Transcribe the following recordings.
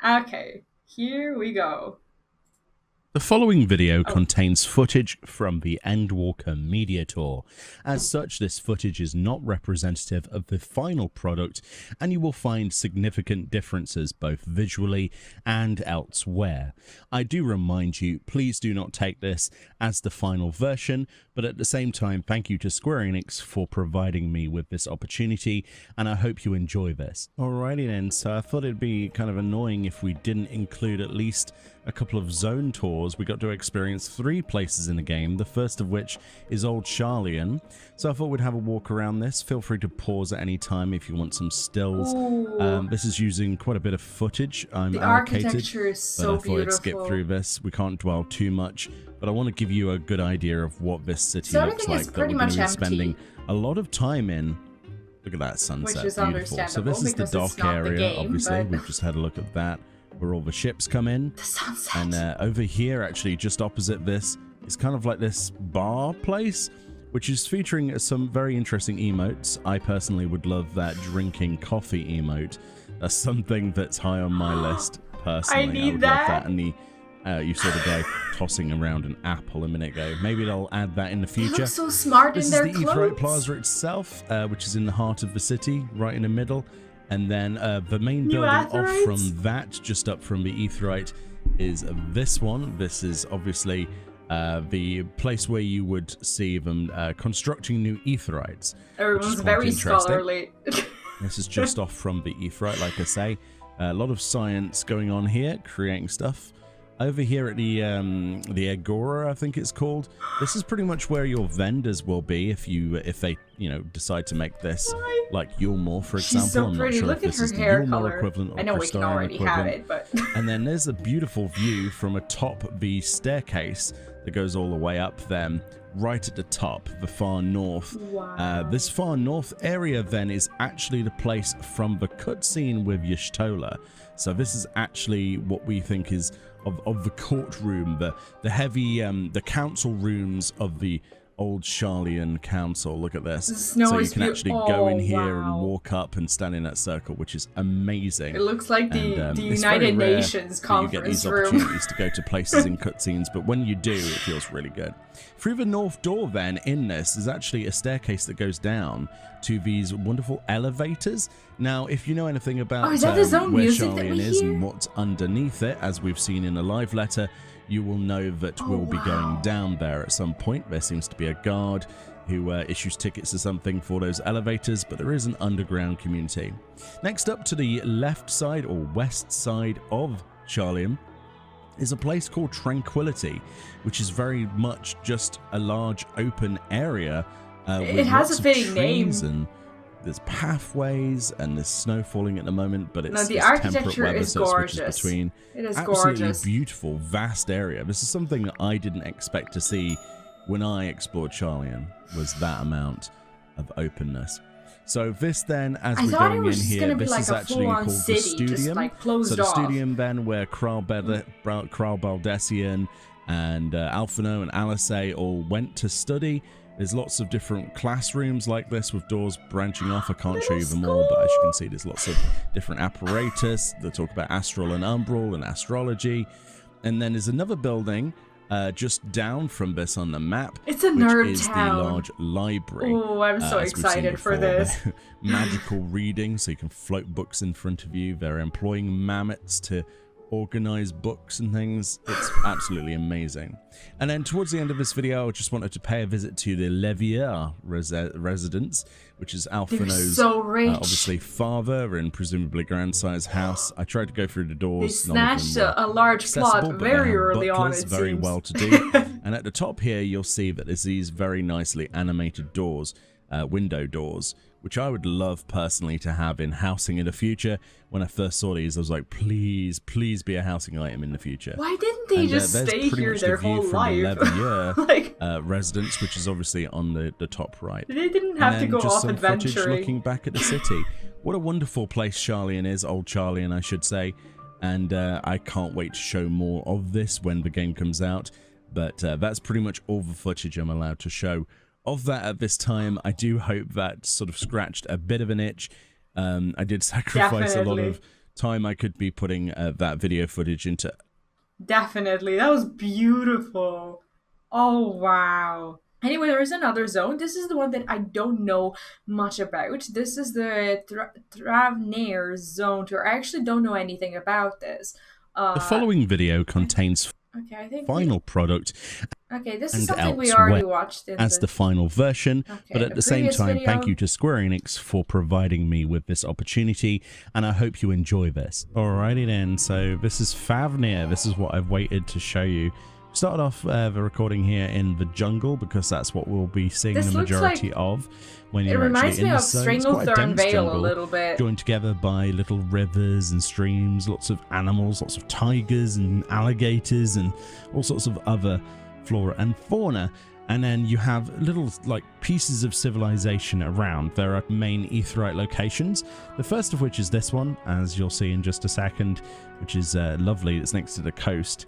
Okay, here we go. The following video contains footage from the Endwalker Media Tour. As such, this footage is not representative of the final product, and you will find significant differences both visually and elsewhere. I do remind you, please do not take this as the final version, but at the same time, thank you to Square Enix for providing me with this opportunity, and I hope you enjoy this. Alrighty then, so I thought it'd be kind of annoying if we didn't include at least a couple of zone tours. We got to experience 3 places in the game, the first of which is Old Sharlyan. So I thought we'd have a walk around this. Feel free to pause at any time if you want some stills. This is using quite a bit of footage. The architecture is so but I thought beautiful. I'd skip through this. We can't dwell too much, but I want to give you a good idea of what this city So looks everything like. is That pretty we're going much to be empty, spending a lot of time in. Look at that sunset, which is beautiful. So this is the because it's dock not the area, game, obviously. but- We've just had a look at that, where all the ships come in. The sunset. And over here, actually, just opposite this, is kind of like this bar place, which is featuring some very interesting emotes. I personally would love that drinking coffee emote. That's something that's high on my list, personally. I need would that. love that. And the you saw the guy tossing around an apple a minute ago. Maybe they'll add that in the They future. look so smart This in is their the clothes. Aethernet Plaza itself, which is in the heart of the city, right in the middle. And then the main New building off Aetherites? from that, just up from the Aetherite, is this one. This is obviously the place where you would see them constructing new Aetherites. Everyone's quite very interesting. scholarly. This is just off from the Aetherite, like I say. A lot of science going on here, creating stuff. Over here at the Agora, I think it's called. This is pretty much where your vendors will be if they decide to make this like Yulmore, for example. She's so I'm not pretty. sure Look if at this her is the hair Yulmore color. equivalent or I know we can Crystarian already have equivalent. it, but And then there's a beautiful view from atop the staircase that goes all the way up there, right at the top, the far north. Wow. This far north area then is actually the place from the cutscene with Y'shtola. So this is actually what we think is of the courtroom, the heavy, the council rooms of the old Sharlyan council. Look at this. The snow so you is can actually go in here and wow. walk up and stand in that circle, which is amazing. It looks like the It's United very rare Nations that you get conference these room. opportunities to go to places in cutscenes, but when you do, it feels really good. Through the north door then, in this, is actually a staircase that goes down to these wonderful elevators. Now, if you know anything about is that the zone where music that Sharlyan we is hear? and what's underneath it, as we've seen in a live letter, you will know that we'll be going down there at some point. There seems to be a guard who issues tickets or something for those elevators, but there is an underground community. Next up to the left side or west side of Sharlyan is a place called Tranquility, which is very much just a large open area. It has a fitting name. And there's pathways and there's snow falling at the moment, but it's the it's temperate architecture weather, is so it switches gorgeous. between. It is Absolutely gorgeous. beautiful, vast area. This is something that I didn't expect to see when I explored Sharlyan, was that amount of openness. So this then, as we're thought it going in was just here, gonna be this like is a actually full-on called city, the just, Studium. like, closed so the off. Studium then, where Král Baldessian and Alphino and Alice all went to study. There's lots of different classrooms like this with doors branching off. I can't show you them all, but as you can see, there's lots of different apparatus. They talk about astral and umbral and astrology. And then there's another building just down from this on the map. It's a nerd which is town. the large library. Oh, I'm so as we've seen excited for before. this. They're magical reading, so you can float books in front of you. They're employing mammoths to organize books and things. It's absolutely amazing. And then towards the end of this video, I just wanted to pay a visit to the Levier residence, which is Alphino's so rich. obviously father and presumably grandsire's house. I tried to go through the They doors. None of snatched them were a large accessible, plot but they very have early on, butlers, it very seems. well to do. And at the top here, you'll see that there's these very nicely animated doors, window doors, which I would love personally to have in housing in the future. When I first saw these, I was like, please, please be a housing item in the future. Why didn't they just there's stay pretty here much their the view whole from life? the Levier Like, residence, which is obviously on the top right. they didn't have And to then go just off some footage adventuring. looking back at the city. What a wonderful place Sharlyan is, old Sharlyan, I should say. And I can't wait to show more of this when the game comes out. But that's pretty much all the footage I'm allowed to show of that at this time. I do hope that sort of scratched a bit of an itch. I did sacrifice a lot Definitely. of time I could be putting that video footage into. Definitely. That was beautiful. Oh, wow. Anyway, there is another zone. This is the one that I don't know much about. This is the Thavnair zone tour. I actually don't know anything about this. The following video contains final product. Okay, this and is something we already watched as the final version, but at the same time, thank you to Square Enix for providing me with this opportunity, and I hope you enjoy this. Alrighty then, so this is Thavnair. This is what I've waited to show you. Started off the recording here in the jungle because that's what we'll be seeing the majority of when you're actually in the zone. It's quite a dense jungle, a little bit. joined together by little rivers and streams, lots of animals, lots of tigers and alligators and all sorts of other flora and fauna. And then you have little like pieces of civilization around. There are main aetherite locations, the first of which is this one, as you'll see in just a second, which is lovely. It's next to the coast.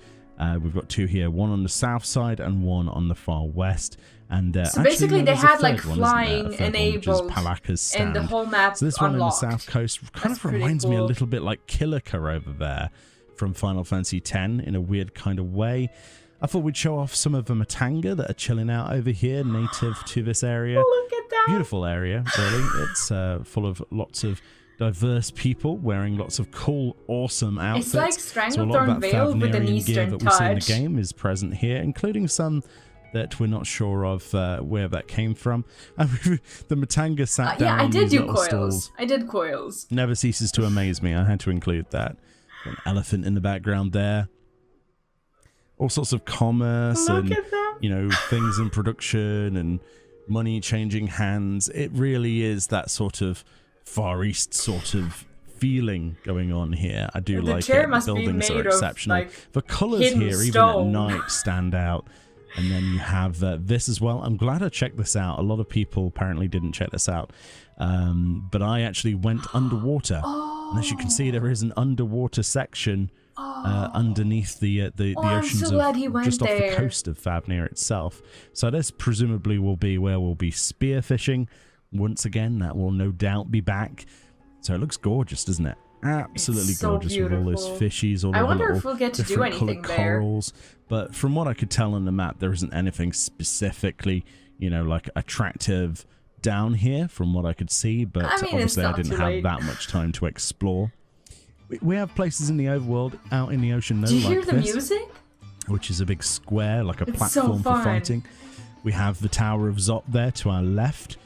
We've got two here, one on the south side and one on the far west. And so basically they had like flying enabled and the whole map so this one unlocked. on the south coast kind of reminds me a little bit like Kilika over there from Final Fantasy X in a weird kind of way. I thought we'd show off some of the Matanga that are chilling out over here, native to this area. Look at that. Beautiful area, really. It's full of lots of diverse people wearing lots of cool, awesome outfits. It's like Stranglethorn veiled with an Eastern that we see in the game is present here, including some that we're not sure of where that came from. The Matanga sat down on these little stalls. I did coils. Never ceases to amaze me. I had to include that. An elephant in the background there. All sorts of commerce and things in production and money changing hands. It really is that sort of Far East sort of feeling going on here. I do like it. The buildings are exceptional. The colours here, even at night, stand out. And then you have this as well. I'm glad I checked this out. A lot of people apparently didn't check this out. But I actually went underwater. And as you can see, there is an underwater section underneath the oceans just off the coast of Thavnair itself. So this presumably will be where we'll be spearfishing. Once again, that will no doubt be back. So it looks gorgeous, doesn't it? Absolutely gorgeous with all those fishies, all the little different coloured corals. But from what I could tell on the map, there isn't anything specifically, like attractive down here from what I could see. But obviously I didn't have that much time to explore. We have places in the overworld, out in the ocean, though, like this. Do you hear the music? Which is a big square, like a platform for fighting. We have the Tower of Zop there to our left.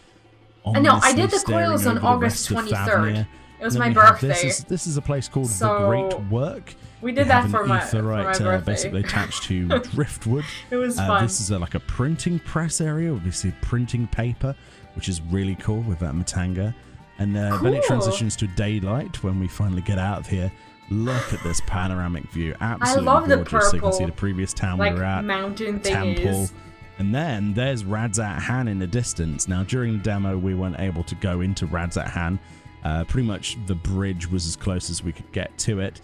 No, I did the coils on August 23rd. It was my birthday. This is a place called the Great Work. We did that for my birthday. Basically attached to driftwood. It was fun. This is like a printing press area, obviously printing paper, which is really cool with that Matanga. And then it transitions to daylight when we finally get out of here. Look at this panoramic view. Absolutely gorgeous. The purple, so you can see the previous town we were at. Mountain temple. And then there's Radzat Han in the distance. Now, during the demo, we weren't able to go into Radzat Han. Pretty much the bridge was as close as we could get to it.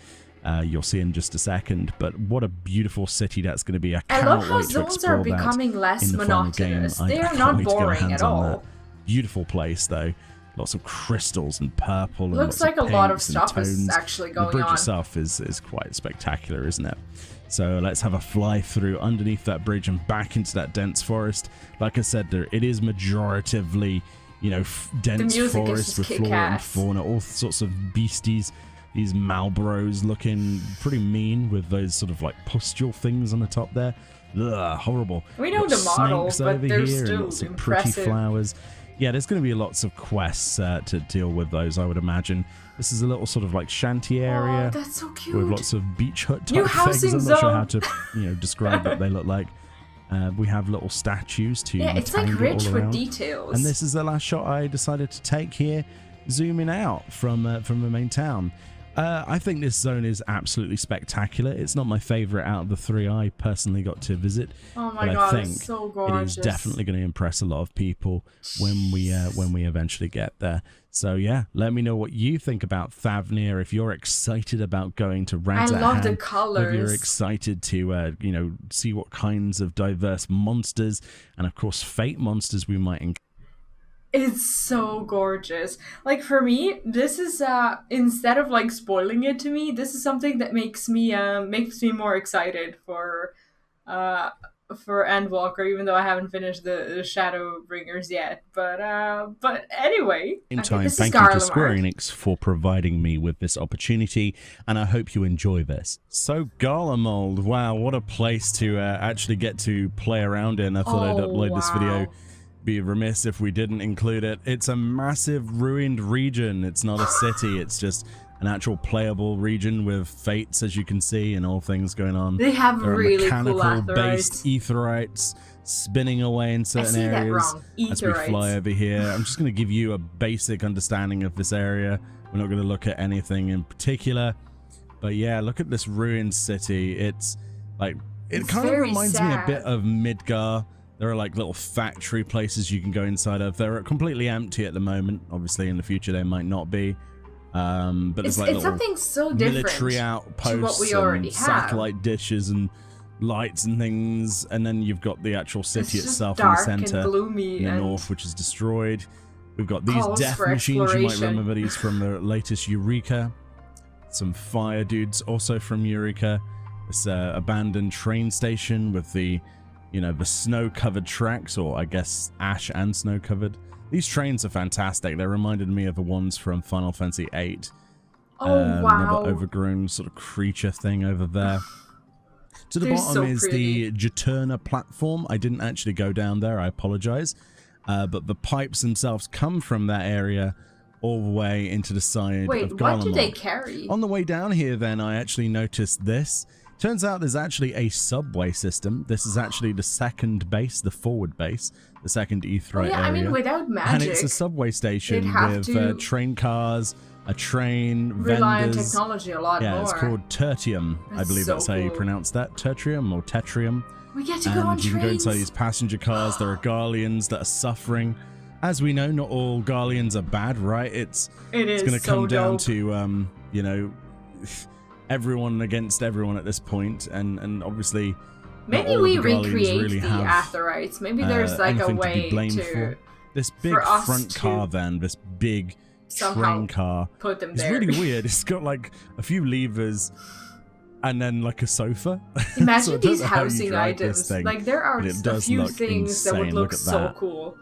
You'll see in just a second. But what a beautiful city that's going to be. I cannot wait to explore that. I love how zones are becoming less monotonous. They are not boring at all. Beautiful place, though. Lots of crystals and purple. And looks like a lot of stuff is actually going on. The bridge itself is quite spectacular, isn't it? So let's have a fly through underneath that bridge and back into that dense forest. Like I said, it is majoritively, dense forest with flora and fauna, all sorts of beasties. These Malboros looking pretty mean with those sort of like pustule things on the top there. Ugh, horrible. We know the model, but they're still lots of pretty flowers. Yeah, there's going to be lots of quests to deal with those, I would imagine. This is a little sort of like shanty area. Oh, that's so cute. With lots of beach hut type things. I'm not sure how to describe what they look like. We have little statues to it's like rich with details. And this is the last shot I decided to take here, zooming out from the main town. I think this zone is absolutely spectacular. It's not my favorite out of the three I personally got to visit. Oh my god, it's so gorgeous. It is definitely going to impress a lot of people when we eventually get there. So yeah, let me know what you think about Thavnair. If you're excited about going to Radzat Han, I love the colors. If you're excited to see what kinds of diverse monsters and of course fate monsters we might encounter. It's so gorgeous. Like for me, this is instead of like spoiling it to me, this is something that makes me more excited uh for Endwalker, even though I haven't finished the Shadowbringers yet. But anyway, Same okay, time, this is thank you to Square Garlemald. Enix for providing me with this opportunity, and I hope you enjoy this. So, Garlemald, wow, what a place to actually get to play around in. I thought I'd Oh upload this video. wow. Be remiss if we didn't include it. It's a massive ruined region. It's not a city, it's just an actual playable region with fates, as you can see, and all things going on. They have There are really cool mechanical-based aetherytes. aetherites spinning away in I certain see that areas wrong. as we fly Aetherites. over here. I'm just going to give you a basic understanding of this area. We're not going to look at anything in particular. But yeah, look at this ruined city. It's like, it It's kind of very reminds me a bit sad. of Midgar. There are like little factory places you can go inside of. They're completely empty at the moment. Obviously in the future they might not be. But there's like It's little something so different military to what outposts we already and have. satellite dishes and lights and things, and then you've got the actual It's city just itself in the dark and center gloomy in the and north, which is destroyed. We've got these calls death for machines. You might exploration. remember these from the latest Eureka. Some fire dudes also from Eureka. This abandoned train station with the, you know, the snow-covered tracks, or I guess ash and snow-covered. These trains are fantastic. They reminded me of the ones from Final Fantasy VIII. Oh Another wow. overgrown sort of creature thing over there. To the They're bottom so is pretty. the Jaturna platform. I didn't actually go down there, I apologize. But the pipes themselves come from that area all the way into the side of Wait, what do they Garlemald. carry? On the way down here then, I actually noticed this. Turns out there's actually a subway system. This is actually the second base, the forward base, the second Oh Aetherite yeah, I mean area. without And it's a magic, subway they'd station have with to train cars, a train, rely on vendors. technology a lot Yeah, more. it's called Tertium. I That's believe so that's how you cool. pronounce that. Tertium or Tetrium. We get to go on And you can go inside trains. these passenger cars. There are Garleans that are suffering. As we know, not all Garleans are bad, right? It's It going to is so come down dope. to, you know, everyone against everyone at this point, and obviously not Maybe all we of the Garleans recreate really the have aetherites. Maybe there's like a anything to be way blamed to for. This big for us front to car then, this big somehow train car, put them it's there. really weird. It's got like a few levers and then like a sofa. So I Imagine don't these know how you housing drive this items. thing, Like there are but it a does few look things that would insane. look Look at so that. cool.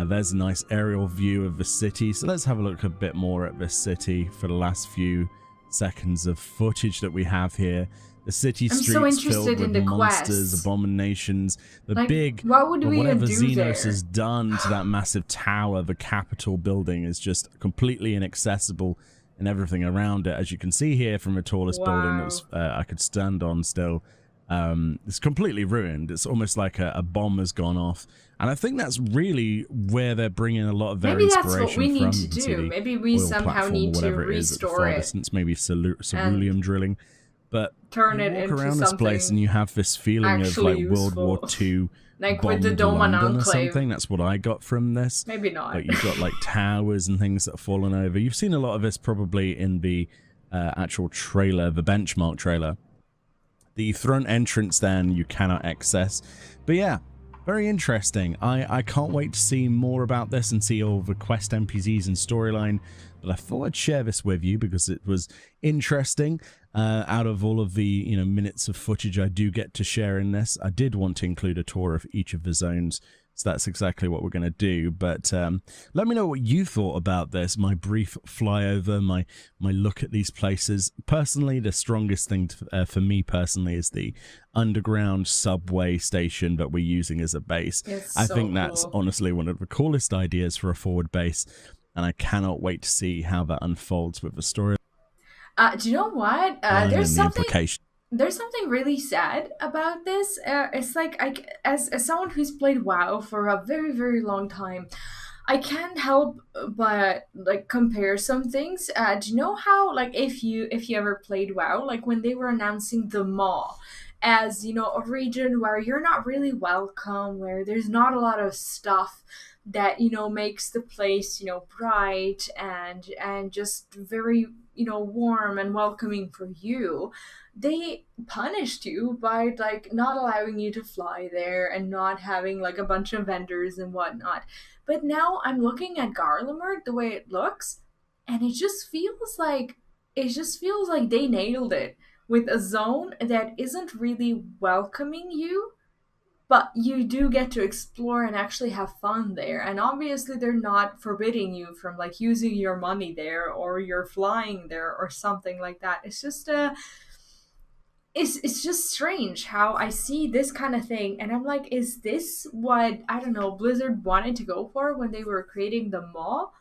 There's a nice aerial view of the city. So let's have a look a bit more at this city for the last few seconds of footage that we have here. The city I'm streets so filled interested with in the monsters, quests. abominations, the Like, big, what would or we whatever do Xenos there? has done to that massive tower, the Capitol building, is just completely inaccessible, and everything around it, as you can see here from the tallest building that was, I could stand on still. It's completely ruined. It's almost like a bomb has gone off, and I think that's really where they're bringing a lot of their Maybe that's inspiration what we from. need to You can see do. the Maybe we oil somehow platform need or to whatever it is at the restore far it distance, maybe and ceruleum drilling. But turn you it walk into around this place and something you have this feeling of actually like World War useful. II Like with the bombed Doman London or Enclave. something. That's what I got from this. Maybe not. Like you've got like towers and things that have fallen over. You've seen a lot of this probably in the actual trailer, the benchmark trailer. The front entrance then you cannot access. But yeah, very interesting. I can't wait to see more about this and see all the quest NPCs and storyline. But I thought I'd share this with you because it was interesting. Out of all of the minutes of footage I do get to share in this, I did want to include a tour of each of the zones. So that's exactly what we're going to do. But let me know what you thought about this, my brief flyover, my look at these places. Personally, the strongest thing for me personally is the underground subway station that we're using as a base. It's I so think that's cool. honestly one of the coolest ideas for a forward base. And I cannot wait to see how that unfolds with the story Do you know what? and There's the something. implications. There's something really sad about this. It's like as someone who's played WoW for a very very long time, I can't help but like compare some things. Do you know how like if you ever played WoW, like when they were announcing the Maw as a region where you're not really welcome, where there's not a lot of stuff that makes the place bright and just very warm and welcoming for you, they punished you by like not allowing you to fly there and not having like a bunch of vendors and whatnot. But now I'm looking at Garlemald the way it looks, and it just feels like they nailed it with a zone that isn't really welcoming you, but you do get to explore and actually have fun there. And obviously they're not forbidding you from like using your money there or you're flying there or something like that. It's just strange how I see this kind of thing and I'm like, is this what, I don't know, Blizzard wanted to go for when they were creating the mall?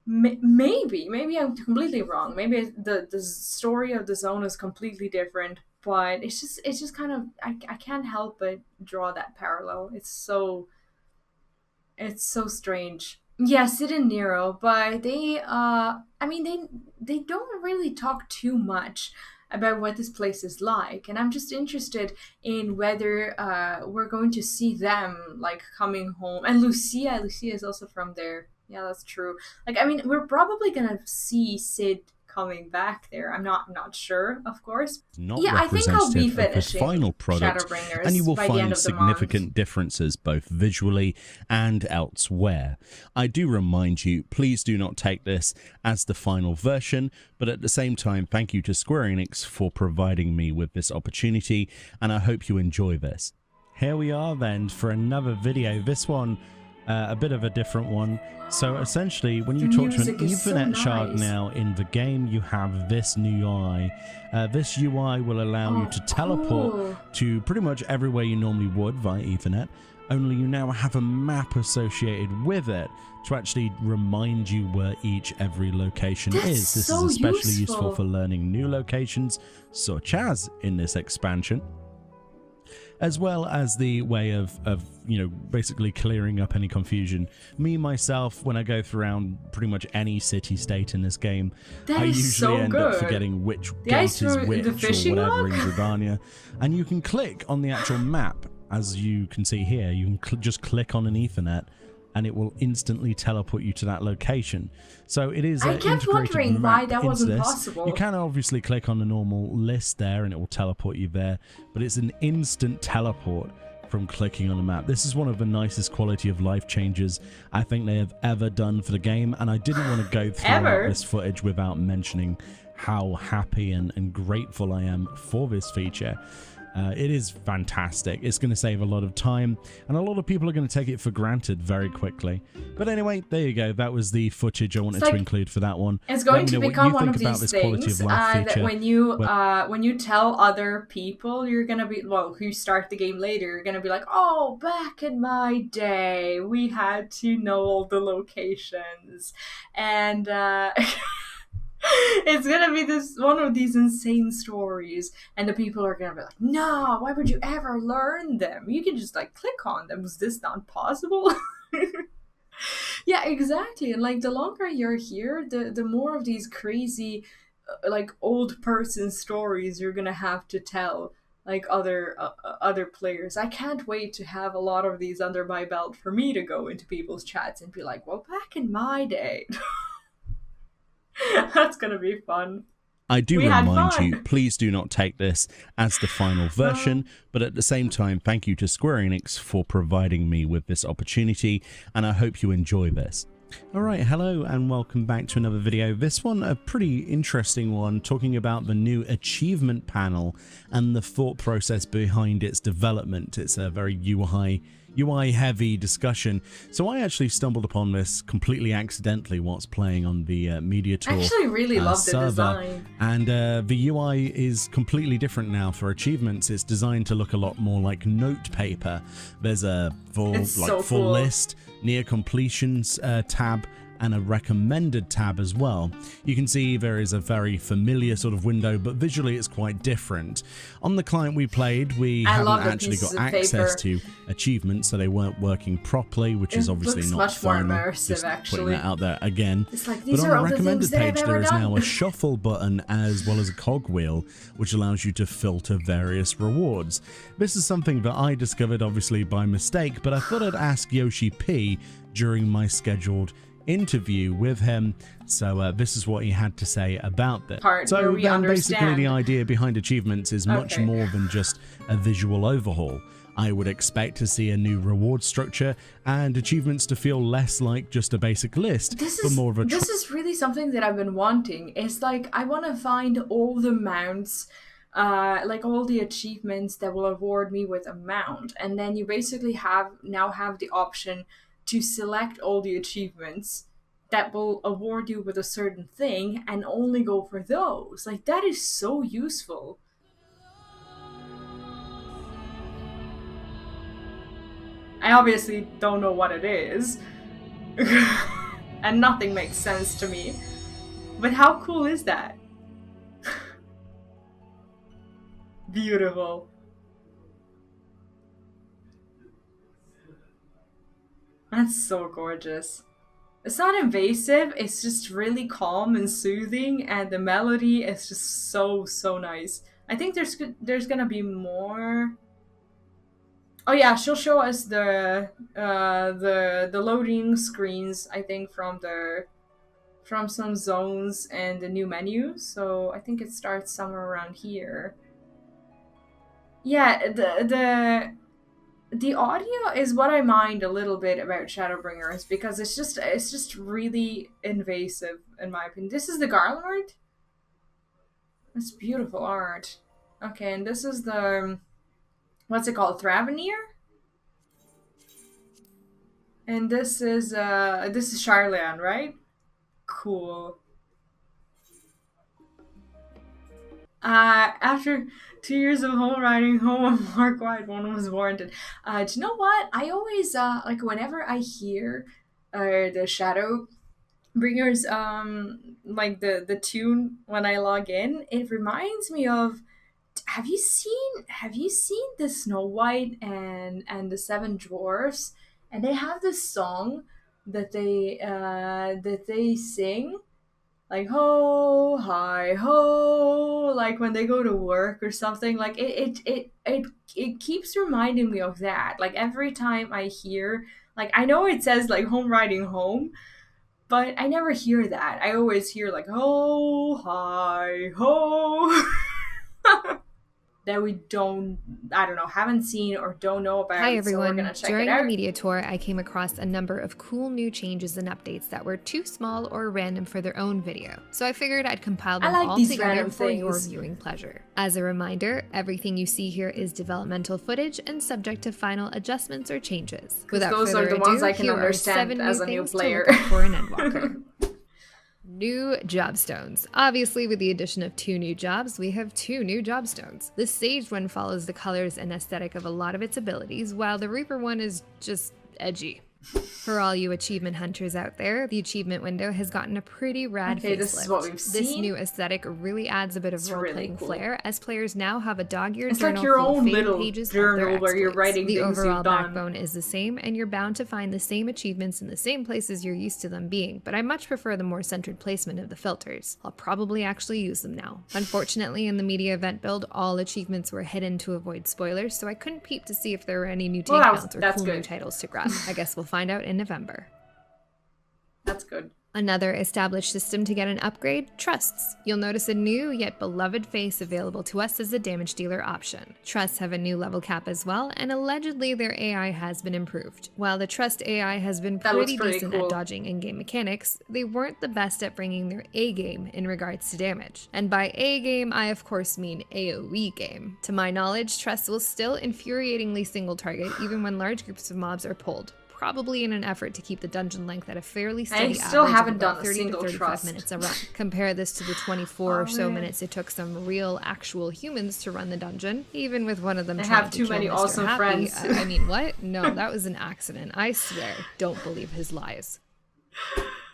Maybe I'm completely wrong. Maybe the story of the zone is completely different, but it's just kind of, I can't help but draw that parallel. It's so strange. Yeah, Sid and Nero, but I mean they don't really talk too much about what this place is like, and I'm just interested in whether we're going to see them like coming home. And Lucia is also from there. Yeah, that's true. Like, I mean, we're probably gonna see Sid coming back there. I'm not sure, of course. Not Yeah, I think I'll be representative of this finishing final product, and you Shadowbringers will by the end find of the month. significant differences both visually and elsewhere. I do remind you, please do not take this as the final version, but at the same time, thank you to Square Enix for providing me with this opportunity, and I hope you enjoy this. Here we are then for another video. This one, a bit of a different one. So essentially, when you talk to an Music is so Ethernet shard nice. now in the game, you have this new UI. This UI will allow you to teleport Cool. to pretty much everywhere you normally would via Ethernet, only you now have a map associated with it to actually remind you where every location That's is. This so is especially useful useful. for learning new locations, such as in this expansion, as well as the way of basically clearing up any confusion. Me myself, when I go around pretty much any city state in this game, That I is usually so end up good. forgetting which The ice gate is through the which fishing or whatever log? in Dredania, and you can click on the actual map. As you can see here, you can just click on an Ethernet and it will instantly teleport you to that location. So it is I an kept integrated wondering why map that into wasn't this. possible. You can obviously click on the normal list there and it will teleport you there, but it's an instant teleport from clicking on a map. This is one of the nicest quality of life changes I think they have ever done for the game, and I didn't want to go through this footage without mentioning how happy and grateful I am for this feature. It is fantastic. It's going to save a lot of time, and a lot of people are going to take it for granted very quickly. But anyway, there you go. That was the footage I wanted to include for that one. It's going Let me to know what become you one think of about these this quality things of life that feature. when you tell other people, you're gonna be, well, who start the game later, you're gonna be like, oh, back in my day, we had to know all the locations, and it's gonna be this one of these insane stories, and the people are gonna be like, no, why would you ever learn them? You can just like click on them. Is this not possible? Yeah, exactly. And like the longer you're here, the more of these crazy like old person stories you're gonna have to tell like other players. I can't wait to have a lot of these under my belt for me to go into people's chats and be like, well, back in my day. That's gonna be fun. I do We had remind fun. you, please do not take this as the final version, but at the same time, thank you to Square Enix for providing me with this opportunity, and I hope you enjoy this. Alright, hello and welcome back to another video. This one, a pretty interesting one, talking about the new achievement panel and the thought process behind its development. It's a very UI heavy discussion. So I actually stumbled upon this completely accidentally whilst playing on the Media Tour I actually really love the server. design. And the UI is completely different now for achievements. It's designed to look a lot more like note paper. There's a full Cool. list, near completions tab, and a recommended tab as well. You can see there is a very familiar sort of window, but visually it's quite different. On the client we played, we haven't actually got access to achievements, so they weren't working properly, which is obviously looks not much more final. immersive, Just actually. putting that out there again. It's like, But these on are the all the recommended things that page, I've there ever is now done. a shuffle button as well as a cogwheel, which allows you to filter various rewards. This is something that I discovered obviously by mistake, but I thought I'd ask Yoshi P during my scheduled interview with him. So this is what he had to say about this. Part where So we then basically understand. the idea behind achievements is much Okay. more than just a visual overhaul. I would expect to see a new reward structure and achievements to feel less like just a basic list, but more of a This is really something that I've been wanting. It's like I want to find all the mounts, like all the achievements that will award me with a mount, and then you basically have the option to select all the achievements that will award you with a certain thing and only go for those. Like that is so useful. I obviously don't know what it is. And nothing makes sense to me. But how cool is that? Beautiful. That's so gorgeous. It's not invasive, it's just really calm and soothing, and the melody is just so nice. I think there's gonna be more. Oh yeah, she'll show us the loading screens, I think, from some zones and the new menu. So I think it starts somewhere around here. Yeah, the audio is what I mind a little bit about Shadowbringers, because it's just really invasive in my opinion. This is the Garlemald. It's beautiful art. Okay, and this is the what's it called? Thavnair? And this is Sharlyan, right? Cool. After 2 years of home writing, home a more quiet one was warranted. Do you know what? I always like whenever I hear the Shadow Bringers like the tune when I log in, it reminds me of have you seen the Snow White and the Seven Dwarfs, and they have this song that they sing, like ho hi ho, like when they go to work or something. Like it keeps reminding me of that. Like every time I hear, like I know it says like home riding home, but I never hear that. I always hear like ho hi ho. That we haven't seen or don't know about. Hi Right, everyone. So we're gonna check During it out. the media tour, I came across a number of cool new changes and updates that were too small or random for their own video. So I figured I'd compile them like all these together random for your things. viewing pleasure. As a reminder, everything you see here is developmental footage and subject to final adjustments or changes. Without those further are the ado, ones I can here are understand 7 as new a new things player. to look out for in Endwalker. New jobstones. Obviously, with the addition of 2 new jobs, we have 2 new jobstones. The Sage one follows the colors and aesthetic of a lot of its abilities, while the Reaper one is just edgy. For all you achievement hunters out there, the achievement window has gotten a pretty rad Okay, facelift. this is what we've This seen. new aesthetic really adds a bit of It's role-playing really cool. flair, as players now have a dog-eared It's journal like your full of own faded little pages of their journal where you're exploits. writing The things overall you've done. backbone is the same, and you're bound to find the same achievements in the same places you're used to them being, but I much prefer the more centered placement of the filters. I'll probably actually use them now. Unfortunately, in the media event build, all achievements were hidden to avoid spoilers, so I couldn't peep to see if there were any new Well, tank that's- mounts or that's cool new good. titles to grab. I guess we'll find out in November. That's good. Another established system to get an upgrade, trusts. You'll notice a new yet beloved face available to us as a damage dealer option. Trusts have a new level cap as well, and allegedly their AI has been improved. While the Trust AI has been That looks pretty pretty decent cool. at dodging in-game mechanics, they weren't the best at bringing their A-game in regards to damage. And by A-game, I of course mean AoE game. To my knowledge, Trust will still infuriatingly single target even when large groups of mobs are pulled, probably in an effort to keep the dungeon length at a fairly steady still average haven't of about done a 30 single to 35 trust. minutes a run. Compare this to the 24 or so man. minutes it took some real, actual humans to run the dungeon, even with one of them I trying have to too kill many Mr. awesome Happy. friends. I mean, what? No, that was an accident. I swear. Don't believe his lies.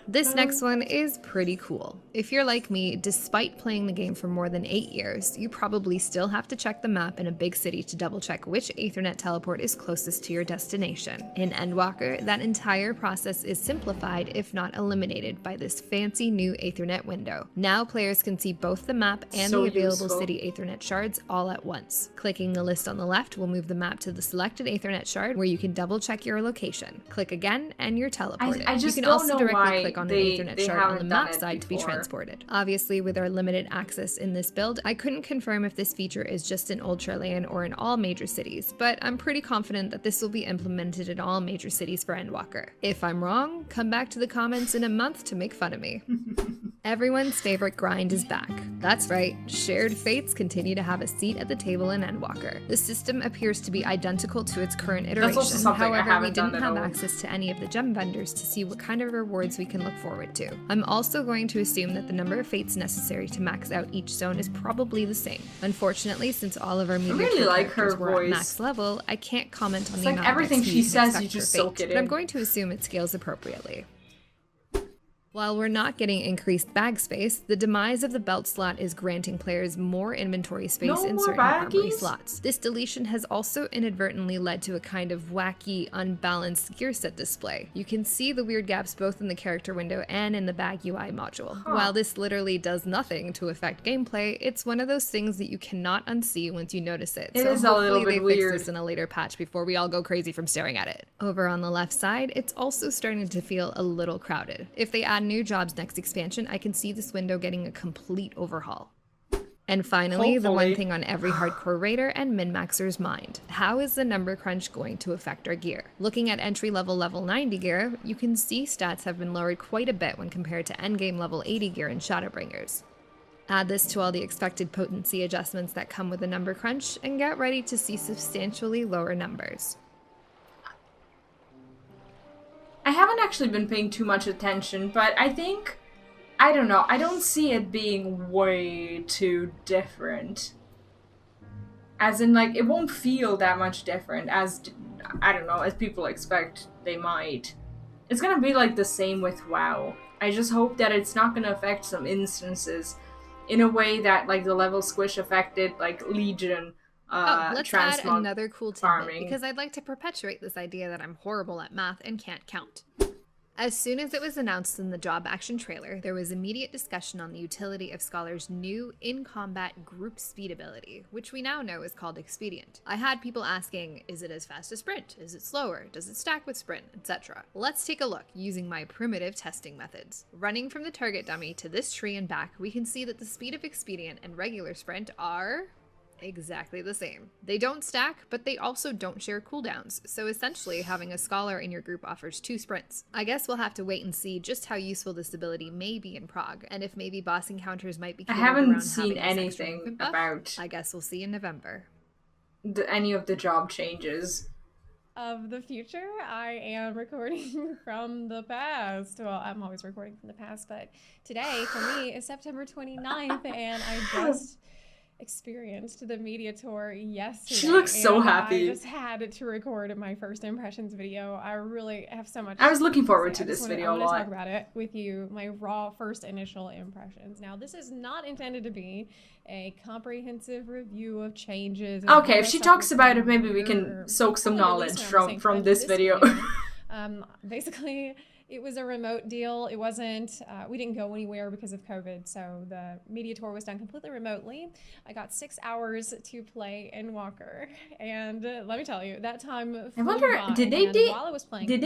This next one is pretty cool. If you're like me, despite playing the game for more than 8 years, you probably still have to check the map in a big city to double check which Aethernet teleport is closest to your destination. In Endwalker, that entire process is simplified, if not eliminated, by this fancy new Aethernet window. Now players can see both the map and the available city Aethernet shards all at once. Clicking the list on the left will move the map to the selected Aethernet shard where you can double check your location. Click again and you're teleported. I just you can don't also know directly why click on an they Aethernet shard on the haven't map done it side to be before. transported. Obviously, with our limited access in this build, I couldn't confirm if this feature is just in Old Sharlyan or in all major cities, but I'm pretty confident that this will be implemented in all major cities for Endwalker. If I'm wrong, come back to the comments in a month to make fun of me. Everyone's favorite grind is back. That's right, shared fates continue to have a seat at the table in Endwalker. The system appears to be identical to its current iteration, however, we didn't have access to any of the gem vendors to see what kind of rewards we can look forward to. I'm also going to assume that the number of fates necessary to max out each zone is probably the same. Unfortunately, since all of our media characters were at max level, I can't comment on the amount of everything XP she you can says, expect you just for soak fate, it but I'm in. going to assume it scales appropriately. While we're not getting increased bag space, the demise of the belt slot is granting players more inventory space in certain armory slots. This deletion has also inadvertently led to a kind of wacky, unbalanced gear set display. You can see the weird gaps both in the character window and in the bag UI module. While this literally does nothing to affect gameplay, it's one of those things that you cannot unsee once you notice it. It is a little bit weird. Fix this in a later patch before we all go crazy from staring at it. Over on the left side, it's also starting to feel a little crowded. If they add new jobs next expansion, I can see this window getting a complete overhaul. And finally, the one thing on every hardcore raider and min-maxer's mind. How is the number crunch going to affect our gear? Looking at entry-level level 90 gear, you can see stats have been lowered quite a bit when compared to endgame level 80 gear in Shadowbringers. Add this to all the expected potency adjustments that come with the number crunch, and get ready to see substantially lower numbers. I haven't actually been paying too much attention, but I think, I don't know, I don't see it being way too different. As in, like, it won't feel that much different as, I don't know, as people expect they might. It's gonna be, like, the same with WoW. I just hope that it's not gonna affect some instances in a way that, like, the level squish affected, like, Legion, let's add another cool tidbit, farming. because I'd like to perpetuate this idea that I'm horrible at math and can't count. As soon as it was announced in the job action trailer, there was immediate discussion on the utility of Scholar's new in-combat group speed ability, which we now know is called Expedient. I had people asking, is it as fast as Sprint? Is it slower? Does it stack with Sprint? Etc. Let's take a look using my primitive testing methods. Running from the target dummy to this tree and back, we can see that the speed of Expedient and regular Sprint are exactly the same. They don't stack, but they also don't share cooldowns, so essentially having a Scholar in your group offers 2 sprints. I guess we'll have to wait and see just how useful this ability may be in Prague, and if maybe boss encounters might be I haven't seen anything about I guess we'll see in November. Any of the job changes. Of the future, I am recording from the past. Well, I'm always recording from the past, but today for me is September 29th, and I just experienced the media tour yesterday. She looks so happy. I just had to record my first impressions video. I really have so much. I was looking forward to this video a lot. I want to talk about it with you, my raw first initial impressions. Now, this is not intended to be a comprehensive review of changes. Okay, if she talks about it, maybe we can soak some knowledge from this video. Basically, it was a remote deal. It wasn't, we didn't go anywhere because of COVID, so the media tour was done completely remotely. I got 6 hours to play Endwalker, and let me tell you, that time I wonder, did they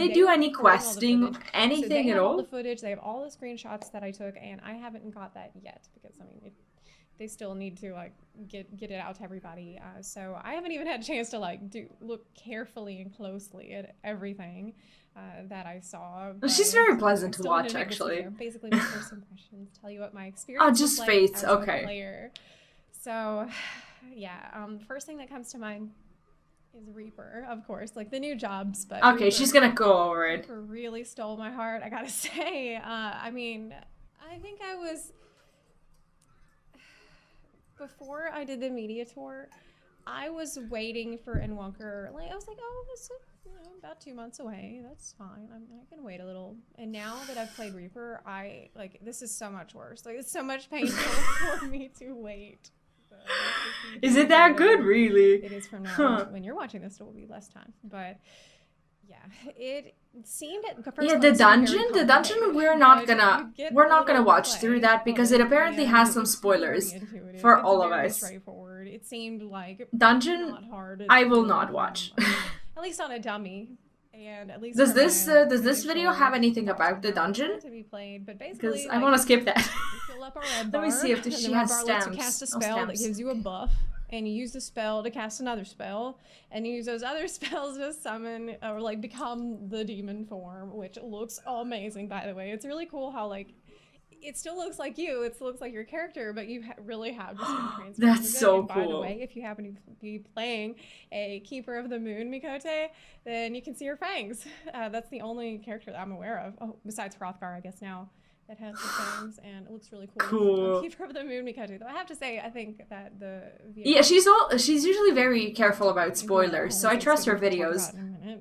do any questing, anything at all? The footage, they have all the screenshots that I took, and I haven't got that yet, because, I mean, they still need to, like, get it out to everybody. So I haven't even had a chance to, like, look carefully and closely at everything that I saw. She's very pleasant to watch, actually. Basically, my first impressions, tell you what my experience was just like fates, as okay. a player. So, yeah, first thing that comes to mind is Reaper, of course, like the new jobs. But okay, Reaper, she's gonna go over it. Reaper really stole my heart, I gotta say. I mean, I think I was... Before I did the media tour, I was waiting for Endwalker. Like I was like, oh, this is about 2 months away. That's fine. I can wait a little. And now that I've played Reaper, this is so much worse. Like it's so much painful for me to wait. Is it that good, really? It is from now. When you're watching this, it will be less time. But yeah, it seemed at first. Yeah, the dungeon. We're not gonna watch through that because it apparently has some spoilers for all of us. Straightforward. It seemed like dungeon. Not hard. I will not watch. At least on a dummy. And at least does this video have anything about the dungeon? To be played, but basically, because I want to skip that. Fill up our red Let me see if she has stamps. To cast a spell that gives you a buff, and you use the spell to cast another spell, and you use those other spells to summon or like become the demon form, which looks amazing. By the way, it's really cool how like. It still looks like you. It still looks like your character, but you really have just been transformed. That's so and cool. By the way, if you happen to be playing a Keeper of the Moon Mikote, then you can see her fangs. That's the only character that I'm aware of. Oh, besides Hrothgar, I guess now. That has the fangs, and it looks really cool. Cool. Keeper of the Moon Mikote. Though I have to say, I think that the yeah, she's usually very careful about spoilers, so I trust her videos.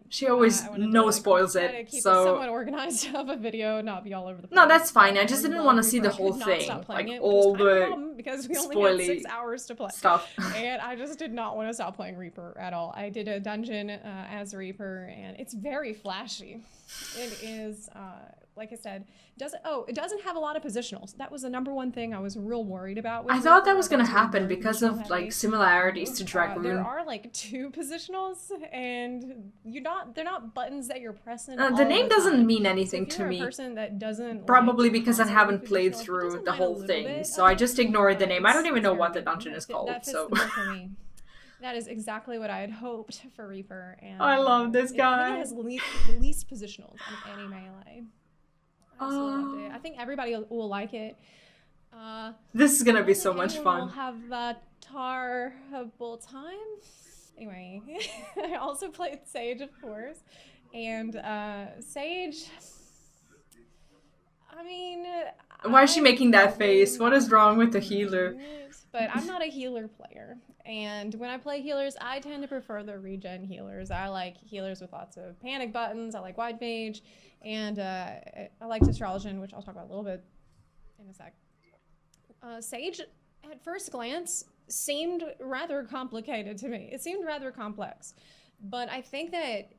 She always no spoils it. Keep so it somewhat organized of a video, not be all over the place. No, that's fine. I just didn't want to see the whole thing, like all the because we only had 6 hours to play stuff. And I just did not want to stop playing Reaper at all. I did a dungeon as Reaper, and it's very flashy. It is. Like I said, it doesn't have a lot of positionals. That was the number one thing I was real worried about. I thought that was going to happen because of like similarities to Dragoon. There are like 2 positionals, and they're not buttons that you're pressing. The name doesn't mean anything so to me. A person that doesn't probably because I haven't played through the whole thing, so I just ignored the name. I don't even know what the dungeon is called. So. For me. That is exactly what I had hoped for Reaper. And I love this guy. It has the least positionals out of any melee. I absolutely loved it. I think everybody will like it. This is gonna be so much fun. We'll have a terrible time. Anyway, I also played Sage, of course, and Sage. I mean, why is she making that face? What is wrong with the healer? But I'm not a healer player. And when I play healers, I tend to prefer the regen healers. I like healers with lots of panic buttons. I like Wide Mage. And I like Sharlyan, which I'll talk about a little bit in a sec. Sage, at first glance, seemed rather complicated to me. It seemed rather complex. But I think that...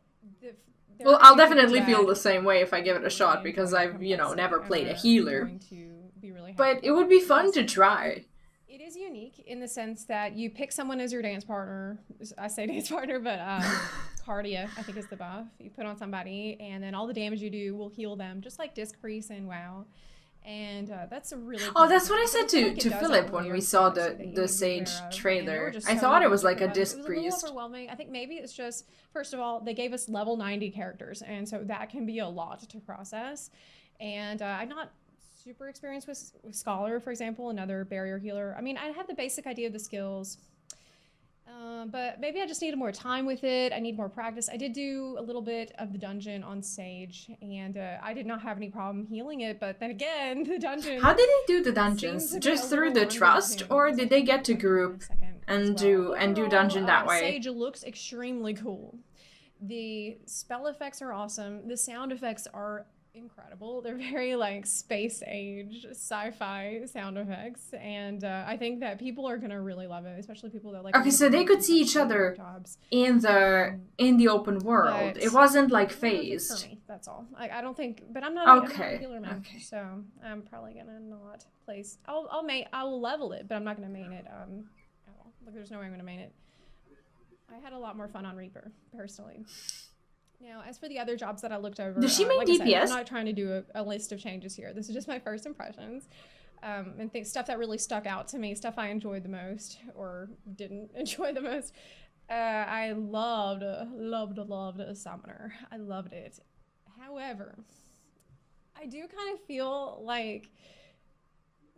Well, I'll definitely feel the same way if I give it a shot because I've, never played a healer. But it would be fun to try. It is unique in the sense that you pick someone as your dance partner. I say dance partner, but Cardia, I think is the buff. You put on somebody, and then all the damage you do will heal them, just like Disc Priest and WoW. And that's a really cool that's what I said to Philip when we saw the Sage trailer. I thought it was like a Disc Priest. It was a little overwhelming. I think maybe it's just, first of all, they gave us level 90 characters, and so that can be a lot to process. And I'm not super experienced with Scholar, for example, another barrier healer. I mean, I have the basic idea of the skills, but maybe I just needed more time with it. I need more practice. I did do a little bit of the dungeon on Sage, and I did not have any problem healing it, but then again, the dungeon... How did they do the dungeons? Just through the trust, or did they get to group and do dungeon that way? Sage looks extremely cool. The spell effects are awesome. The sound effects are incredible. They're very like space age sci-fi sound effects, and I think that people are gonna really love it, especially people that like. Okay, so they could see each other in the open world. It wasn't like phased. For me, that's all. I don't think, but I'm not a healer man, so I'm probably gonna not place. I will level it, but I'm not gonna main it. At all. Like there's no way I'm gonna main it. I had a lot more fun on Reaper personally. Now, as for the other jobs that I looked over... Does she make like DPS? I said, I'm not trying to do a list of changes here. This is just my first impressions. And stuff that really stuck out to me, stuff I enjoyed the most, or didn't enjoy the most. I loved a Summoner. I loved it. However, I do kind of feel like...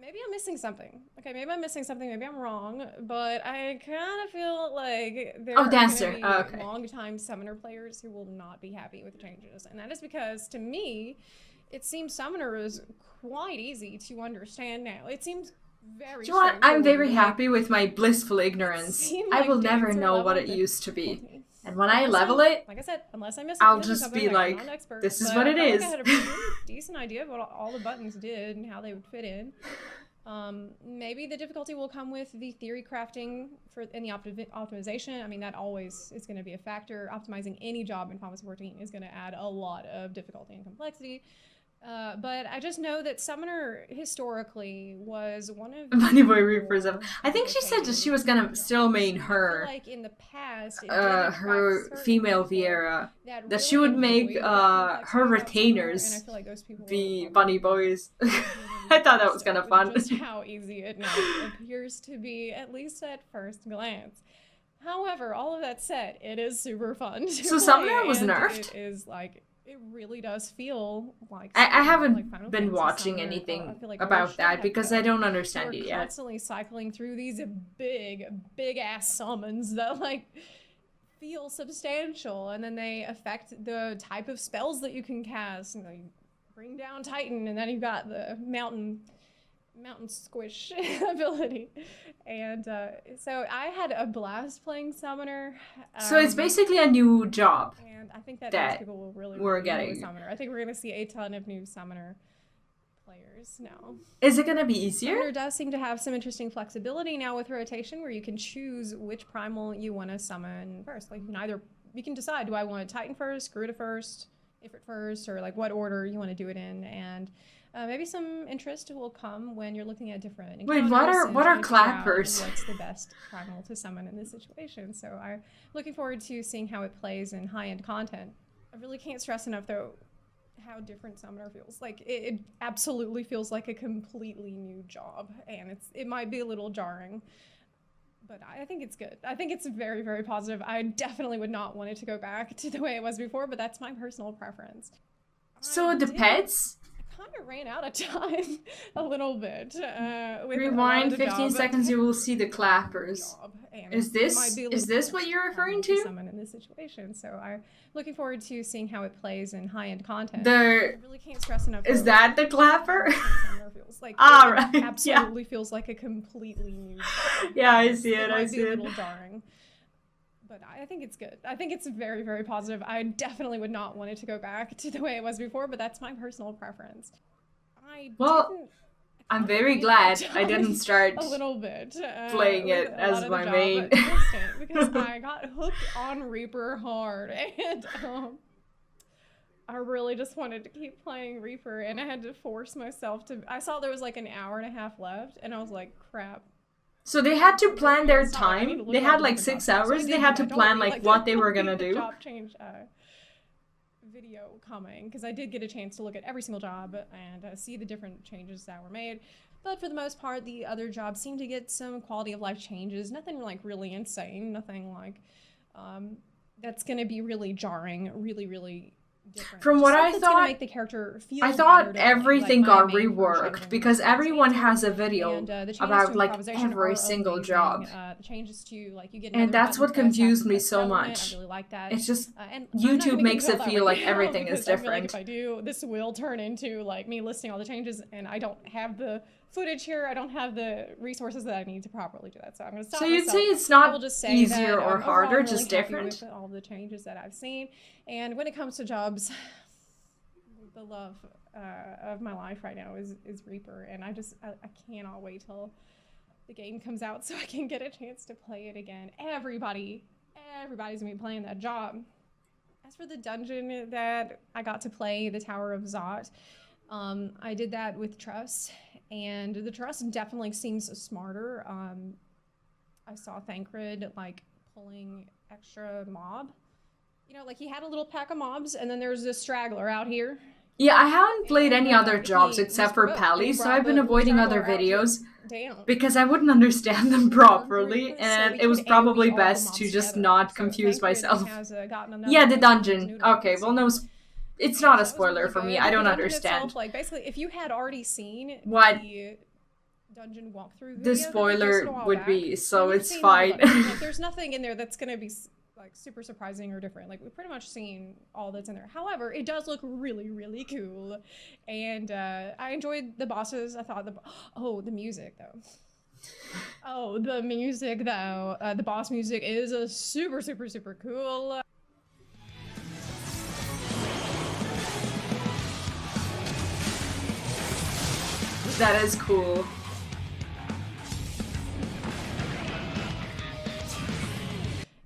Maybe I'm missing something. Okay, maybe I'm missing something. Maybe I'm wrong. But I kind of feel like there are going to be long-time Summoner players who will not be happy with the changes. And that is because, to me, it seems Summoner is quite easy to understand now. It seems very Do you know what? I'm very straightforward, happy with my blissful ignorance. seemed I like will never dudes were know what it leveling used to be. difficulty. And when I level it, Like I said, unless I miss I'll missing just something, be I'm like, not an expert, this is but what I it felt like is. I had a pretty decent idea of what all the buttons did and how they would fit in. Maybe the difficulty will come with the theory crafting in the optimization. I mean, that always is going to be a factor. Optimizing any job in Final Fantasy 14 is going to add a lot of difficulty and complexity. But I just know that Summoner historically was one of Bunny Boy the Reapers. more I think she said that she was complicated gonna still main jobs. I her, feel like in the past, it did her attract certain female people Viera. That really she would make enjoyed that her complexity about Summoner, and I retainers feel like those people be were bunny boys. I thought that was kind of fun. just how easy it now appears to be, at least at first glance. However, all of that said, it is super fun to So play, Summoner was and nerfed? It is like, it really does feel like I haven't like Final been Fantasy watching Summoner. anything I feel like about should that have because done. I don't understand We're it yet. constantly cycling through these big ass summons that like feel substantial, and then they affect the type of spells that you can cast. You know, you bring down Titan, and then you've got the mountain squish ability. And so I had a blast playing Summoner. So it's basically a new job. And I think that that most people will really we're enjoy getting. Summoner. I think we're going to see a ton of new Summoner players now. Is it gonna be easier? Summoner does seem to have some interesting flexibility now with rotation, where you can choose which primal you want to summon first. Like you can decide, do I want Titan first, Garuda first, Ifrit first, or like what order you want to do it in, and maybe some interest will come when you're looking at different Wait, encounters what and are trying to figure out clappers? what's the best primal to summon in this situation. So I'm looking forward to seeing how it plays in high-end content. I really can't stress enough, though, how different Summoner feels. Like, it absolutely feels like a completely new job, and it might be a little jarring, but I think it's good. I think it's very, very positive. I definitely would not want it to go back to the way it was before, but that's my personal preference. So the pets? I kind of ran out of time a little bit. With Rewind a lot of the 15 job, seconds, you will see the clappers. and Is it might this be a is little this what you're referring to? Summon in this situation, so I'm looking forward to seeing how it plays in high-end content. The I really can't stress enough. is that the clapper? Summoner feels like Ah, it right, yeah. absolutely feels like a completely new job. Yeah, I see it. I Might see be a it. little jarring, but I think it's good. I think it's very, very positive. I definitely would not want it to go back to the way it was before, but that's my personal preference. I'm very glad I didn't start a little bit playing with it a as lot of my the main. job constant, because I got hooked on Reaper hard, and I really just wanted to keep playing Reaper, and I had to force myself to. I saw there was like an hour and a half left, and I was like, crap. So they had to plan their Sorry, I need to time. look They at had the like different 6 jobs. So I hours. did They had to that. Don't plan worry, like what they were the gonna do. job change video coming, because I did get a chance to look at every single job and see the different changes that were made. But for the most part, the other jobs seem to get some quality of life changes. Nothing like really insane. Nothing like that's going to be really jarring. Really, really different. From Just what stuff I that's gonna thought, make the character feel I thought better to play, everything like my got main version reworked of because Endwalker everyone Media has a Tour, video and, the changes about to like improvisation every are single amazing. job. The changes to like you get And another that's button what to attack confused me with so Aethernet. much. I really like that. It's just And I'm not YouTube gonna makes get it into that feel right like now everything is because I feel like different. if I do, this will turn into like me listing all the changes, and I don't have the footage here. I don't have the resources that I need to properly do that. So I'm going to stop So you'd myself. say it's I will not just say easier that, or overall, harder, I'm really just happy different? with all the changes that I've seen. And when it comes to jobs, the love of my life right now is Reaper, and I cannot wait till the game comes out so I can get a chance to play it again. Everybody's gonna be playing that job. As for the dungeon that I got to play, the Tower of Zot, I did that with Truss, and the Truss definitely seems smarter. I saw Thancred like pulling extra mob. You know, like he had a little pack of mobs, and then there's this straggler out here. Yeah, I haven't played any other he jobs except for was Pally, he so brought I've been the avoiding other straggler out videos down. because I wouldn't understand them properly, So and we it was could probably AoE all the best mobs to just together. not So confuse Thancred myself. has, gotten another Yeah, the one, dungeon. noodle. Okay, well, no, it's So not a that was spoiler really for me. good. I don't The dungeon understand. itself, like basically, if you had already seen What the dungeon walkthrough video the that they posted spoiler a while would back, be, so then you've it's seen all the fine. buttons. Like, there's nothing in there that's gonna be like super surprising or different. Like we've pretty much seen all that's in there. However, it does look really, really cool, and I enjoyed the bosses. I thought the music though. Oh, the music though. The boss music is a super, super, super cool. That is cool.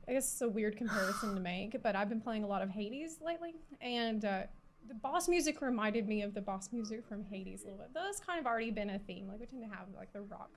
I guess it's a weird comparison to make, but I've been playing a lot of Hades lately, and the boss music reminded me of the boss music from Hades a little bit. That's kind of already been a theme. Like we tend to have like the rock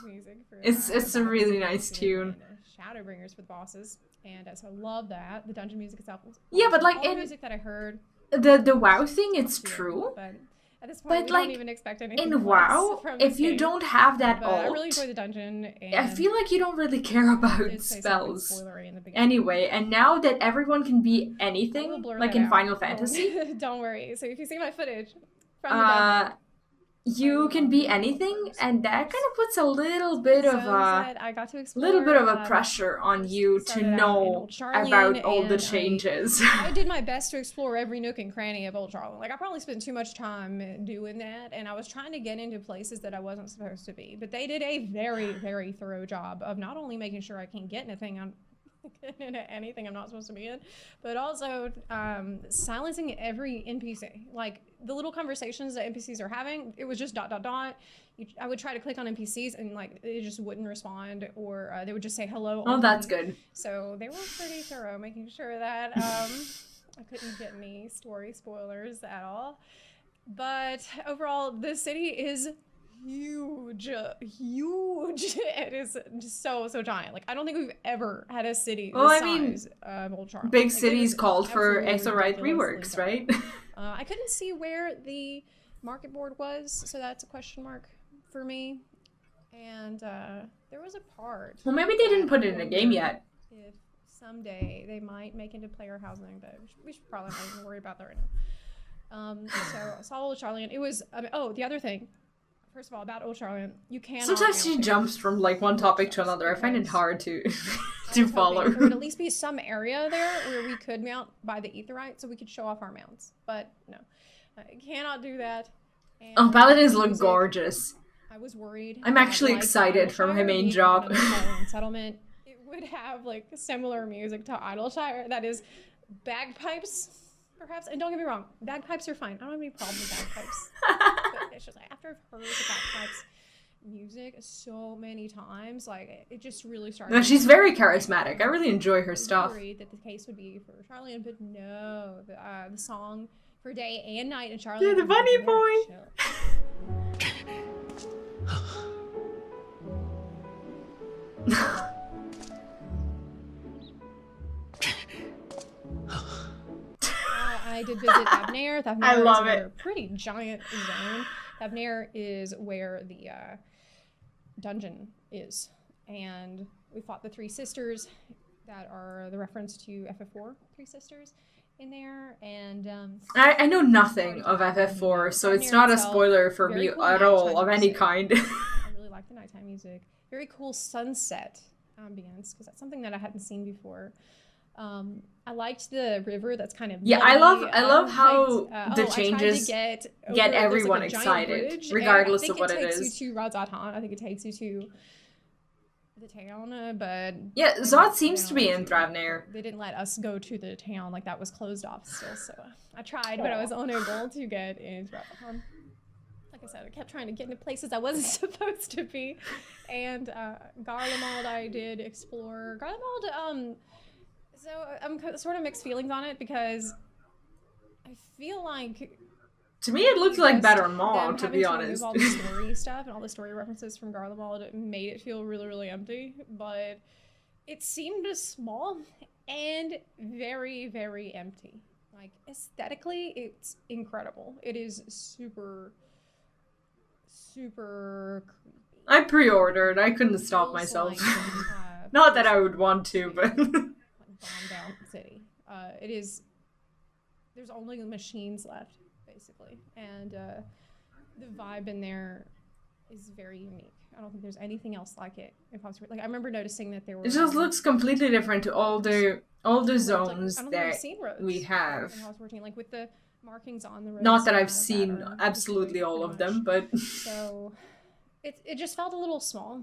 music for It's a really nice tune. Shadowbringers for the bosses, and so I love that. The dungeon music itself was Yeah, but like all the music that I heard. The WoW thing, it's true. But at this point, we like don't even expect anything in WoW, from if this you game. don't have that But I ult, really enjoy the dungeon. And I feel like you don't really care about did say something spells spoilery in the beginning. anyway. And now that everyone can be I will anything, blur like that in out. Final Fantasy, Don't worry. So if you see my footage from the dungeon, you can be anything, and that kind of puts a little bit of I got to explore, a pressure on you to started out in know Old Sharlyan, about all the and changes. I did my best to explore every nook and cranny of Old Sharlyan. Like I probably spent too much time doing that, and I was trying to get into places that I wasn't supposed to be. But they did a very, very thorough job of not only making sure I can't get anything I'm not supposed to be in, but also silencing every NPC. Like the little conversations that NPCs are having, it was just ... I would try to click on NPCs and like it just wouldn't respond, or they would just say hello. Oh, only. that's good. So they were pretty thorough, making sure that I couldn't get any story spoilers at all. But overall, the city is huge. It is just so giant. Like I don't think we've ever had a city the size of Old Charlotte. Big like, cities called for Aethernet reworks, right? I couldn't see where the market board was, so that's a question mark for me. And there was a part. Well, maybe they didn't put it in a game yet. If someday they might make into player housing, but we should probably not even worry about that right now. So I saw Old Sharlyan. It was the other thing. First of all, about Old Sharlyan, you can. Sometimes she jumps from like one topic to another. I find it hard to to follow. There would at least be some area there where we could mount by the Aetherite, so we could show off our mounts. But no, I cannot do that. And Paladins look gorgeous. I was worried. I'm actually excited for my main job. Settlement. It would have like similar music to Idleshire. That is bagpipes. Perhaps, and don't get me wrong, bagpipes are fine. I don't have any problem with bagpipes. But it's just like after I've heard the bagpipes music so many times, like it just really started. No, she's very charismatic. I really enjoy her stuff. I was worried that the case would be for Sharlyan, but no, the song for day and night in Sharlyan. Yeah, the bunny boy. I did visit Thavnair. Thavnair I love is it. a pretty giant zone. Thavnair is where the dungeon is. And we fought the three sisters that are the reference to FF4, three sisters in there. And I know nothing of FF4, so it's not a spoiler for me at all of any kind. I really like the nighttime music. Very cool sunset ambience, because that's something that I hadn't seen before. I liked the river that's kind of yeah, muddy. I love how the changes get everyone like excited, bridge, regardless of what it is. I think it takes you to Radzatan. I think it takes you to the town, but yeah, Zod seems to be in Thavnair. They didn't let us go to the town, like that was closed off still. So I tried, but I was unable to get into Radzatan. Like I said, I kept trying to get into places I wasn't supposed to be. And Garlemald, I did explore. Garlemald, so I'm sort of mixed feelings on it, because I feel like to me it looked like better them Maw, to be having honest. All the story stuff and all the story references from Garlemald made it feel really, really empty, but it seemed small and very, very empty. Like aesthetically, it's incredible. It is super creepy. I pre-ordered. I couldn't stop myself. Like, Not that I would want to, but bombed out city. It is. There's only machines left, basically, and the vibe in there is very unique. I don't think there's anything else like it. If I was like, I remember noticing that there were. It just looks completely different to all the zones like, that we have. And how it's working, like with the markings on the roads. Not that I've seen absolutely all of them, but so it just felt a little small.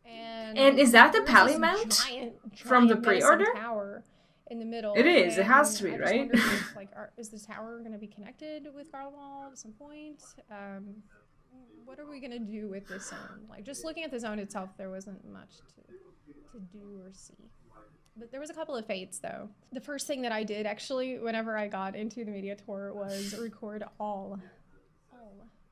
And is that the pally mount from the pre-order? Tower in the middle. It is. It has to be, right? If, like, is the tower going to be connected with Garlemald at some point? What are we going to do with this zone? Like, just looking at the zone itself, there wasn't much to do or see. But there was a couple of fates, though. The first thing that I did, actually, whenever I got into the media tour, was record all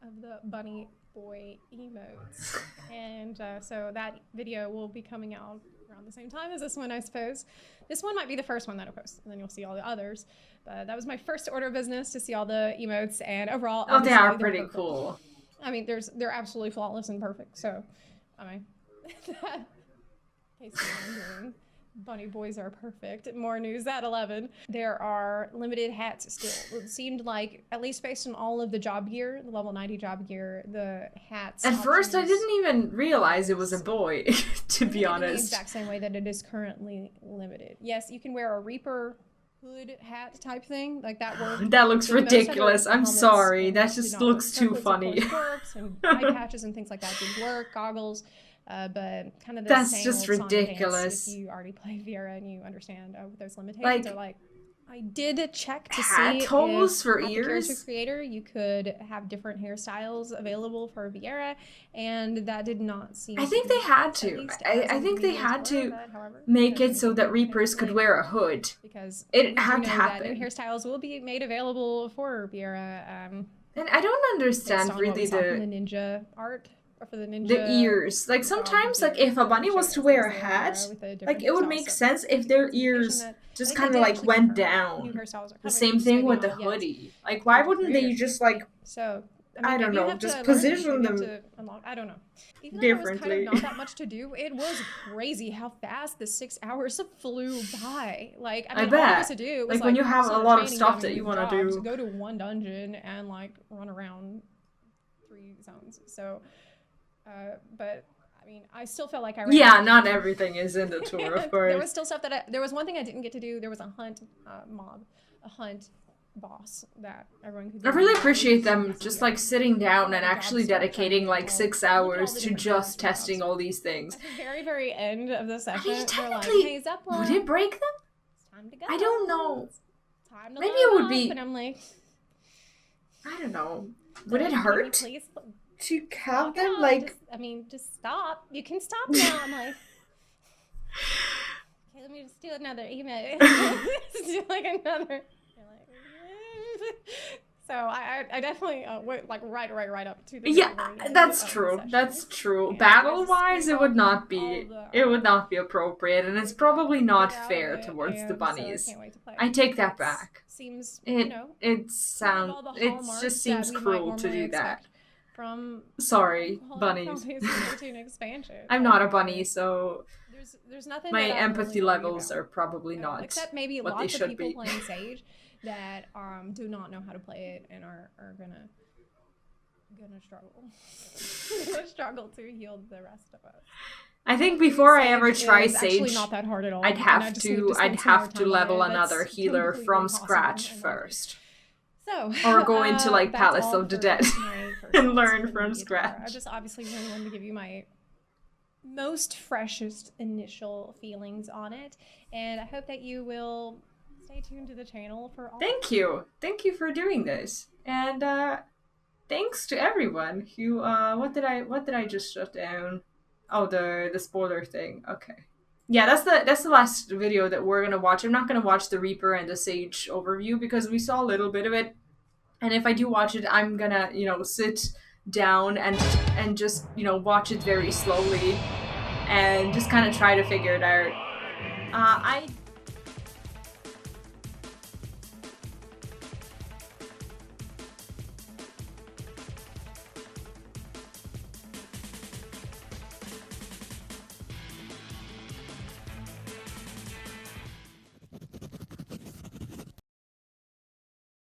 of the bunny boy emotes. And so that video will be coming out around the same time as this one, I suppose. This one might be the first one that I post, and then you'll see all the others. But that was my first order of business, to see all the emotes, and overall, oh, they are pretty cool. I mean, they're absolutely flawless and perfect. So, I mean, that case I'm doing. Bunny boys are perfect. More news at 11. There are limited hats still. It seemed like, at least based on all of the job gear, the level 90 job gear, the hats. At first, I didn't even realize it was a boy, to be honest. In the exact same way that it is currently limited. Yes, you can wear a Reaper hood hat type thing, like that works. That looks ridiculous. I'm sorry. That just looks too funny. Works, and eye patches and things like that did work. Goggles. But kind of the that's same just old ridiculous. If you already play Viera and you understand those limitations, are like, I did check to see holes if for at ears. The character creator, you could have different hairstyles available for Viera, and that did not seem. I think they had to. I think they had to make it so that Reapers could wear a hood, because it had to happen. That new hairstyles will be made available for Viera. And I don't understand really the ninja art. For the ninja, the ears, like sometimes, like if a bunny was to wear a hat, like it would make sense if their ears just kind of like went down. The same thing with the hoodie. Like, why wouldn't they just like? So I don't know, just position them. I don't know. Even differently. Though there was kind of not that much to do, it was crazy how fast the 6 hours flew by. Like, I mean, all there was to do was, like when you have a lot of stuff that you want to do, go to one dungeon and like run around 3 zones. So. But I mean, I still felt like I ran. Yeah, not everything is in the tour, of course. There was still stuff that there was one thing I didn't get to do. There was a hunt a hunt boss that everyone could do. I really appreciate them just like sitting down and actually dedicating like 6 hours to just testing all these things. At the very, very end of the session, I mean, technically, like, hey, Zepla, would it break them? It's time to go. I don't know. It's time to maybe it would be. And I'm like, I don't know. Would it hurt? Please to have them like just stop. You can stop now. I'm like, okay, let me just do another email. Just do like another. So I definitely went like right up to the that's true. That's true. Battle wise, it would not be appropriate, and it's probably not fair towards the bunnies. So I can't wait to play. I take that back. Seems it just seems cruel to do that. Sorry, bunnies. I'm not a bunny, so there's nothing. My empathy levels are probably not except maybe what lots they should of people be. playing Sage that do not know how to play it and are gonna struggle to heal the rest of us. I think before I ever try Sage, not that hard at all. I'd have to level another healer from scratch first. So, or go into like Palace of the Dead and learn from scratch. I just obviously really wanted to give you my most freshest initial feelings on it, and I hope that you will stay tuned to the channel for all. Thank you for doing this, and thanks to everyone who what did I just shut down? Oh, the spoiler thing. Okay. Yeah, that's the last video that we're gonna watch. I'm not gonna watch the Reaper and the Sage overview because we saw a little bit of it, and if I do watch it, I'm gonna sit down and just watch it very slowly, and just kind of try to figure it out. I